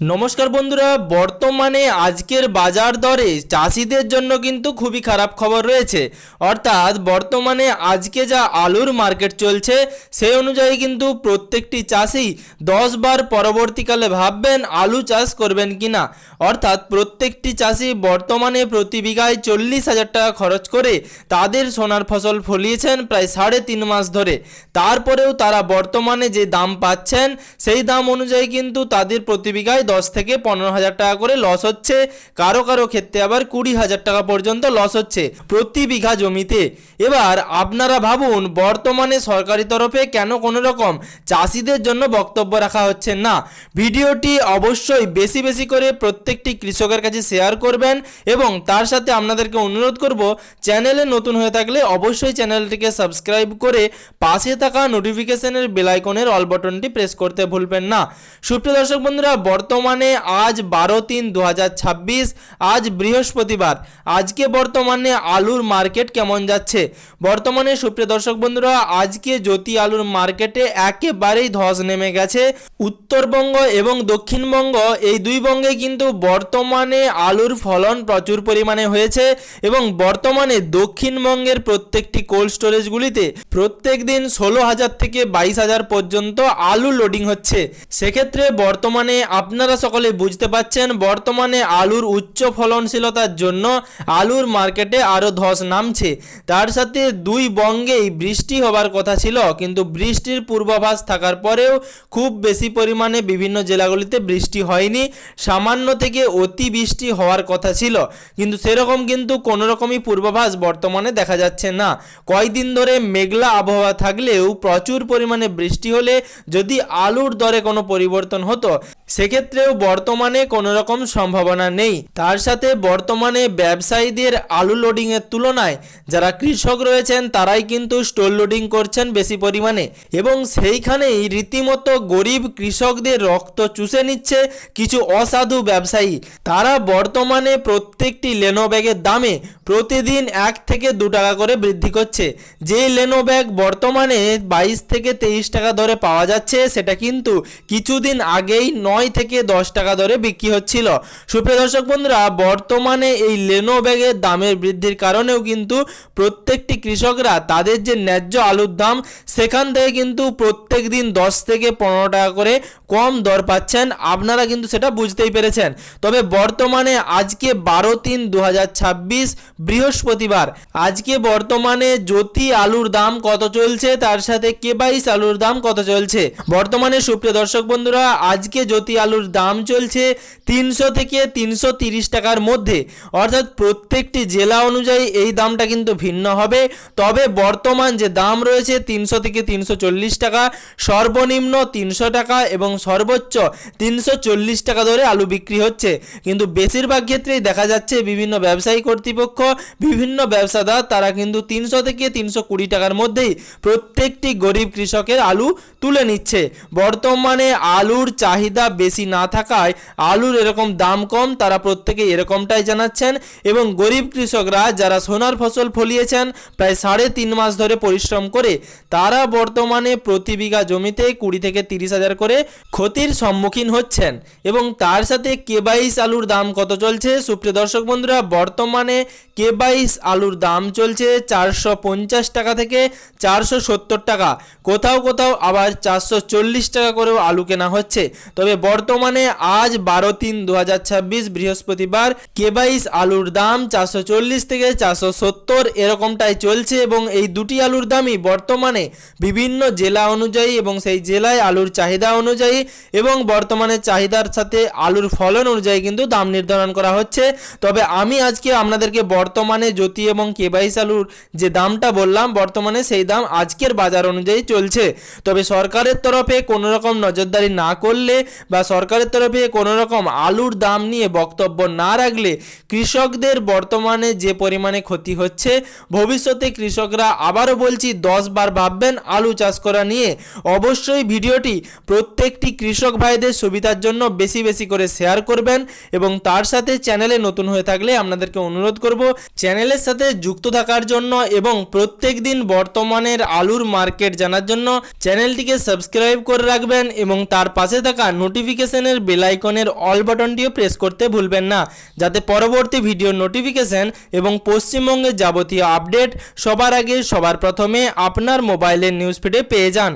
নমস্কার বন্ধুরা, বর্তমানে আজকের বাজার দরে চাষিদের জন্য কিন্তু খুবই খারাপ খবর রয়েছে। অর্থাৎ বর্তমানে আজকে যা আলুর মার্কেট চলছে সেই অনুযায়ী কিন্তু প্রত্যেকটি চাষি 10 বার পরবর্তীকালে ভাববেন আলু চাষ করবেন কিনা। অর্থাৎ প্রত্যেকটি চাষি বর্তমানে প্রতি বিঘায় 40,000 টাকা খরচ করে তাদের সোনার ফসল ফলিয়েছেন প্রায় 3.5 মাস ধরে। তারপরেও তারা বর্তমানে যে দাম পাচ্ছেন সেই দাম অনুযায়ী কিন্তু তাদের প্রতি বিঘায় 10 থেকে 15,000 টাকা করে লস হচ্ছে। কারো কারো ক্ষেত্রে আবার 20,000 টাকা পর্যন্ত লস হচ্ছে প্রতি বিঘা জমিতে। এবার আপনারা ভাবুন, বর্তমানে সরকারি তরফে কেন কোনো রকম চাষিদের জন্য বক্তব্য রাখা হচ্ছে না। ভিডিওটি অবশ্যই বেশি বেশি করে প্রত্যেকটি কৃষকের কাছে শেয়ার করবেন এবং তার সাথে আপনাদেরকে অনুরোধ করব, চ্যানেলে নতুন হয়ে থাকলে অবশ্যই চ্যানেলটিকে সাবস্ক্রাইব করে পাশে থাকা নোটিফিকেশনের বেল আইকনের অল বাটনটি প্রেস করতে ভুলবেন না। সুপ্রিয় দর্শক বন্ধুরা, বর্তমানে আজ 12/3/2026, আজ বৃহস্পতিবার। আজকে বর্তমানে আলুর মার্কেট কেমন যাচ্ছে? বর্তমানে সুপ্রিয় দর্শক বন্ধুরা, আজকে জ্যোতি আলুর মার্কেটে একেবারেই ধস নেমে গেছে। উত্তরবঙ্গ এবং দক্ষিণবঙ্গ এই দুই বঙ্গে কিন্তু বর্তমানে আলুর ফলন প্রচুর পরিমাণে হয়েছে এবং বর্তমানে দক্ষিণবঙ্গের প্রত্যেকটি কোল্ড স্টোরেজগুলিতে প্রত্যেক দিন 16,000 থেকে 22,000 পর্যন্ত আলু লোডিং হচ্ছে। সেক্ষেত্রে বর্তমানে আপনারা সকলে বুঝতে পাচ্ছেন, বর্তমানে আলুর উচ্চ ফলনশীলতার জন্য আলুর মার্কেটে আরও ধস নামছে। তার সাথে দুই বঙ্গেই বৃষ্টি হবার কথা ছিল, কিন্তু বৃষ্টির পূর্বাভাস থাকার পরেও খুব বেশি পরিমাণে বিভিন্ন জেলাগুলিতে বৃষ্টি হয়নি। সামান্য থেকে অতি বৃষ্টি হওয়ার কথা ছিল, কিন্তু সেরকম কিন্তু কোনো রকমই পূর্বাভাস বর্তমানে দেখা যাচ্ছে না। কয়েকদিন ধরে মেঘলা আবহাওয়া থাকলেও প্রচুর পরিমাণে বৃষ্টি হলে যদি আলুর দরে কোনো পরিবর্তন হতো, সেক্ষেত্রেও বর্তমানে কোনো রকম সম্ভাবনা নেই। তার সাথে বর্তমানে ব্যবসায়ীদের আলু লোডিংয়ের তুলনায় যারা কৃষক রয়েছেন তারাই কিন্তু স্টোর লোডিং করছেন বেশি পরিমাণে এবং সেইখানেই রীতিমতো গরিব কৃষকদের রক্ত চুষে নিচ্ছে কিছু অসাধু ব্যবসায়ী। তারা বর্তমানে প্রত্যেকটি লেনো ব্যাগের দামে প্রতিদিন 1 থেকে 2 টাকা করে বৃদ্ধি করছে। যে লেনো ব্যাগ বর্তমানে 22 থেকে 23 টাকা দরে পাওয়া যাচ্ছে, সেটা কিন্তু কিছুদিন আগেই 9 থেকে 10 টাকা দরে বিক্রি হচ্ছিল। সুপ্রিয় দর্শক বন্ধুরা, বর্তমানে এই লেনো ব্যাগের দামের বৃদ্ধির কারণেও কিন্তু প্রত্যেকটি কৃষকরা তাদের যে ন্যায্য আলুর দাম সেখান থেকে কিন্তু প্রত্যেক দিন 10 থেকে 15 টাকা করে কম দর পাচ্ছেন। আপনারা কিন্তু সেটা বুঝতেই পেরেছেন। তবে বর্তমানে আজকে 12/3/2026 বৃহস্পতিবার, আজকে বর্তমানে জ্যোতি আলুর দাম কত চলছে, তার সাথে K22 আলুর দাম কত চলছে। বর্তমানে সুপ্রিয় দর্শক বন্ধুরা, আজকে জ্যোতি আলুর দাম চলছে 300 থেকে 330 টাকার মধ্যে। অর্থাৎ প্রত্যেকটি জেলা অনুযায়ী এই দামটা কিন্তু ভিন্ন হবে। তবে বর্তমান যে দাম রয়েছে 300 থেকে 340 টাকা, সর্বনিম্ন 300 টাকা এবং সর্বোচ্চ 340 টাকা ধরে আলু বিক্রি হচ্ছে। কিন্তু বেশিরভাগ ক্ষেত্রেই দেখা যাচ্ছে বিভিন্ন ব্যবসায়ী কর্তৃপক্ষ, বিভিন্ন ব্যবসাদার তারা কিন্তু 300 থেকে 320 টাকার মধ্যেই প্রত্যেকটি গরিব কৃষকের আলু তুলে নিচ্ছে। বর্তমানে আলুর চাহিদা বেশি না থাকায় আলুর এরকম দাম কম, তারা প্রত্যেকে এরকমটাই জানাচ্ছেন এবং গরিব কৃষকরা যারা সোনার ফসল ফলিয়েছেন প্রায় 3.5 মাস ধরে পরিশ্রম করে, তারা বর্তমানে প্রতি বিঘা জমিতে 20 থেকে 30,000 করে ক্ষতির সম্মুখীন হচ্ছেন। এবং তার সাথে K22 আলুর দাম কত চলছে? সুপ্রিয় দর্শক বন্ধুরা, বর্তমানে K22 আলুর দাম চলছে 450 টাকা থেকে 470 টাকা, কোথাও কোথাও আবার 440 টাকা করেও আলু কেনা হচ্ছে। তবে বর্তমানে আজ 12/3/2026 বৃহস্পতিবার K22 আলুর দাম 440 থেকে 470 এরকমটাই চলছে এবং এই দুটি আলুর দামই বর্তমানে বিভিন্ন জেলা অনুযায়ী এবং সেই জেলায় আলুর চাহিদা অনুযায়ী এবং বর্তমানে চাহিদার সাথে আলুর ফলন অনুযায়ী কিন্তু দাম নির্ধারণ করা হচ্ছে। তবে আমি আজকে আপনাদেরকে বর্তমানে জ্যোতি এবং K22 আলুর যে দামটা বললাম, বর্তমানে সেই দাম আজকের বাজার অনুযায়ী চলছে। তবে সরকারের তরফে কোনো রকম নজরদারি না করলে বা সরকারের তরফে কোনো রকম আলুর দাম নিয়ে বক্তব্য না রাখলে কৃষকদের বর্তমানে যে পরিমাণে ক্ষতি হচ্ছে, ভবিষ্যতে কৃষকরা আবারও বলছি 10 বার ভাববেন আলু চাষ করা নিয়ে। অবশ্যই ভিডিওটি প্রত্যেকটি কৃষক ভাইদের সুবিধার জন্য বেশি বেশি করে শেয়ার করবেন এবং তার সাথে চ্যানেলে নতুন হয়ে থাকলে আপনাদেরকে অনুরোধ করব চ্যানেলের সাথে যুক্ত থাকার জন্য এবং প্রত্যেক দিন বর্তমানের আলুর মার্কেট জানার জন্য চ্যানেলটিকে সাবস্ক্রাইব করে রাখবেন এবং তার পাশে থাকা নোটিফিকেশন নোটিফিকেশনের বেল আইকনের অল বাটনটিও প্রেস করতে ভুলবেন না, যাতে পরবর্তী ভিডিও নোটিফিকেশন এবং পশ্চিমবঙ্গের যাবতীয় আপডেট সবার আগে সবার প্রথমে আপনার মোবাইলের নিউজ ফিডে পেয়ে যান।